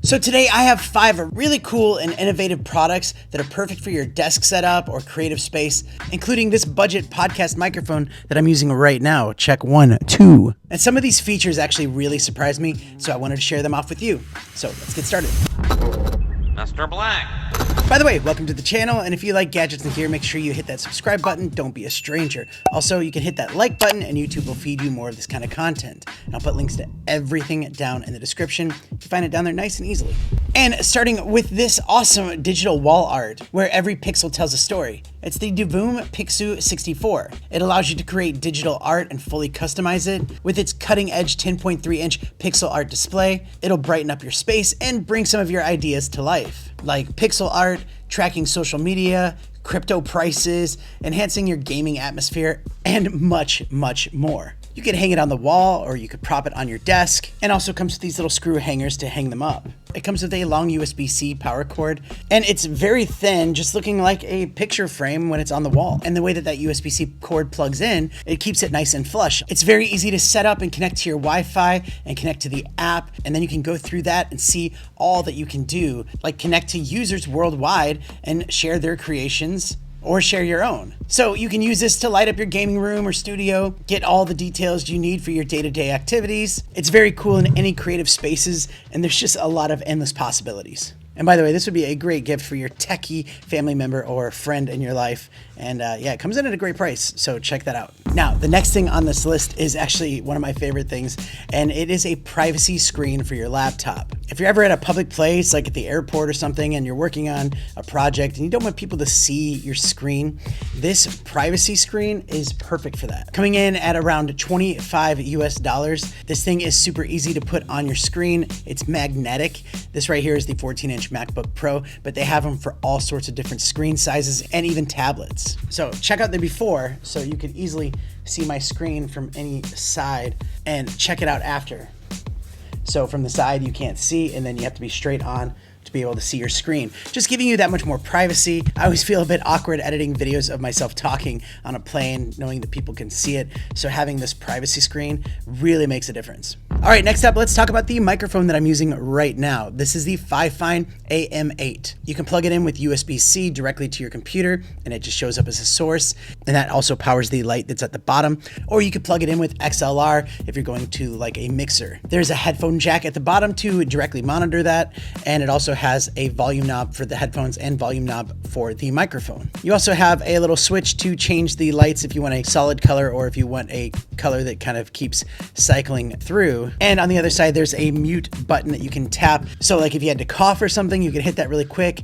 So today I have 5 really cool and innovative products that are perfect for your desk setup or creative space, including this budget podcast microphone that I'm using right now. Check 1, 2. And some of these features actually really surprised me, so I wanted to share them off with you. So let's get started. Mr. Black. By the way, welcome to the channel, and if you like gadgets in here, make sure you hit that subscribe button. Don't be a stranger. Also, you can hit that like button, and YouTube will feed you more of this kind of content. And I'll put links to everything down in the description. You can find it down there nice and easily. And starting with this awesome digital wall art, where every pixel tells a story. It's the Divoom Pixoo 64. It allows you to create digital art and fully customize it. With its cutting-edge 10.3-inch pixel art display, it'll brighten up your space and bring some of your ideas to life, like pixel art, tracking social media, crypto prices, enhancing your gaming atmosphere, and much, much more. You could hang it on the wall, or you could prop it on your desk, and also comes with these little screw hangers to hang them up. It comes with a long USB-C power cord, and it's very thin, just looking like a picture frame when it's on the wall. And the way that USB-C cord plugs in, it keeps it nice and flush. It's very easy to set up and connect to your Wi-Fi and connect to the app, and then you can go through that and see all that you can do, like connect to users worldwide and share their creations, or share your own. So you can use this to light up your gaming room or studio, get all the details you need for your day-to-day activities. It's very cool in any creative spaces, and there's just a lot of endless possibilities. And by the way, this would be a great gift for your techie family member or friend in your life. And yeah, it comes in at a great price, so check that out. Now, the next thing on this list is actually one of my favorite things, and it is a privacy screen for your laptop. If you're ever at a public place, like at the airport or something, and you're working on a project and you don't want people to see your screen, this privacy screen is perfect for that. Coming in at around $25 US, this thing is super easy to put on your screen. It's magnetic. This right here is the 14-inch MacBook Pro, but they have them for all sorts of different screen sizes and even tablets. So check out the before so you can easily see my screen from any side, and check it out after. So from the side you can't see, and then you have to be straight on to be able to see your screen. Just giving you that much more privacy. I always feel a bit awkward editing videos of myself talking on a plane, knowing that people can see it. So having this privacy screen really makes a difference. All right, next up, let's talk about the microphone that I'm using right now. This is the Fifine AM8. You can plug it in with USB-C directly to your computer, and it just shows up as a source. And that also powers the light that's at the bottom. Or you could plug it in with XLR if you're going to like a mixer. There's a headphone jack at the bottom to directly monitor that. And it also has a volume knob for the headphones and volume knob for the microphone. You also have a little switch to change the lights if you want a solid color, or if you want a color that kind of keeps cycling through. And on the other side, there's a mute button that you can tap. So like if you had to cough or something, you could hit that really quick,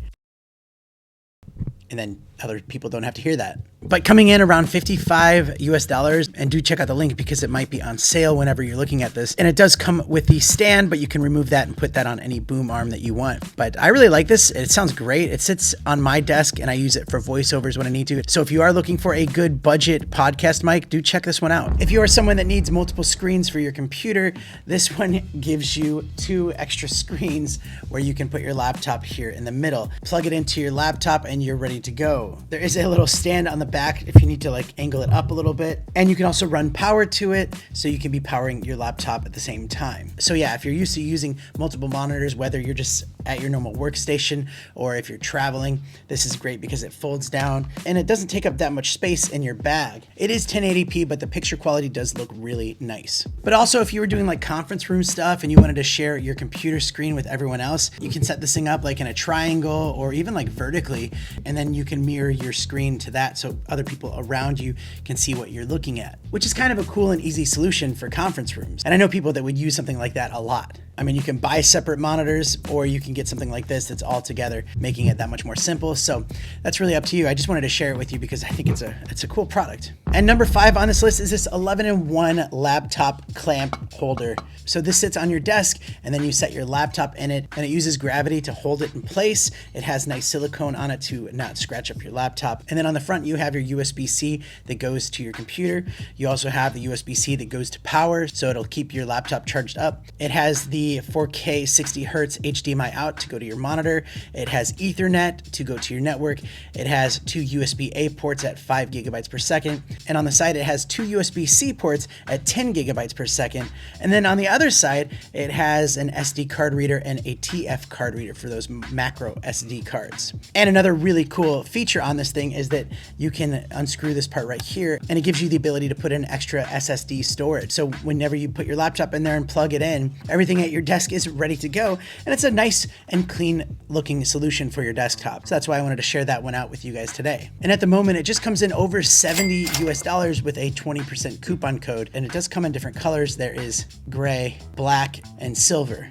and then other people don't have to hear that. But coming in around $55 US, and do check out the link because it might be on sale whenever you're looking at this. And it does come with the stand, but you can remove that and put that on any boom arm that you want. But I really like this. It sounds great. It sits on my desk, and I use it for voiceovers when I need to. So if you are looking for a good budget podcast mic, do check this one out. If you are someone that needs multiple screens for your computer, this one gives you 2 extra screens where you can put your laptop here in the middle. Plug it into your laptop and you're ready to go. There is a little stand on the back if you need to like angle it up a little bit, and you can also run power to it, so you can be powering your laptop at the same time. So yeah, if you're used to using multiple monitors, whether you're just at your normal workstation or if you're traveling, this is great because it folds down and it doesn't take up that much space in your bag. It is 1080p, but the picture quality does look really nice. But also if you were doing like conference room stuff and you wanted to share your computer screen with everyone else, you can set this thing up like in a triangle or even like vertically, and then you can mirror your screen to that so other people around you can see what you're looking at, which is kind of a cool and easy solution for conference rooms. And I know people that would use something like that a lot. I mean, you can buy separate monitors, or you can get something like this that's all together, making it that much more simple. So that's really up to you. I just wanted to share it with you because I think it's a cool product. And number 5 on this list is this 11-in-1 laptop clamp holder. So this sits on your desk, and then you set your laptop in it, and it uses gravity to hold it in place. It has nice silicone on it to not scratch up your laptop. And then on the front, you have your USB-C that goes to your computer. You also have the USB-C that goes to power, so it'll keep your laptop charged up. It has the 4K 60 Hertz HDMI out to go to your monitor. It has Ethernet to go to your network. It has 2 USB-A ports at 5 gigabytes per second. And on the side, it has 2 USB-C ports at 10 gigabytes per second. And then on the other side, it has an SD card reader and a TF card reader for those macro SD cards. And another really cool feature on this thing is that you can unscrew this part right here, and it gives you the ability to put in extra SSD storage. So whenever you put your laptop in there and plug it in, everything at your desk is ready to go. And it's a nice and clean looking solution for your desktop. So that's why I wanted to share that one out with you guys today. And at the moment, it just comes in over $70 US with a 20% coupon code. And it does come in different colors. There is gray, black, and silver.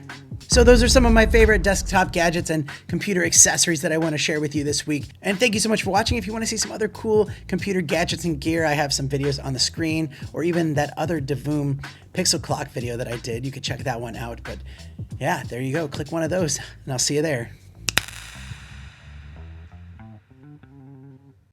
So those are some of my favorite desktop gadgets and computer accessories that I want to share with you this week. And thank you so much for watching. If you want to see some other cool computer gadgets and gear, I have some videos on the screen, or even that other Divoom Pixoo clock video that I did. You could check that one out. But yeah, there you go. Click one of those and I'll see you there.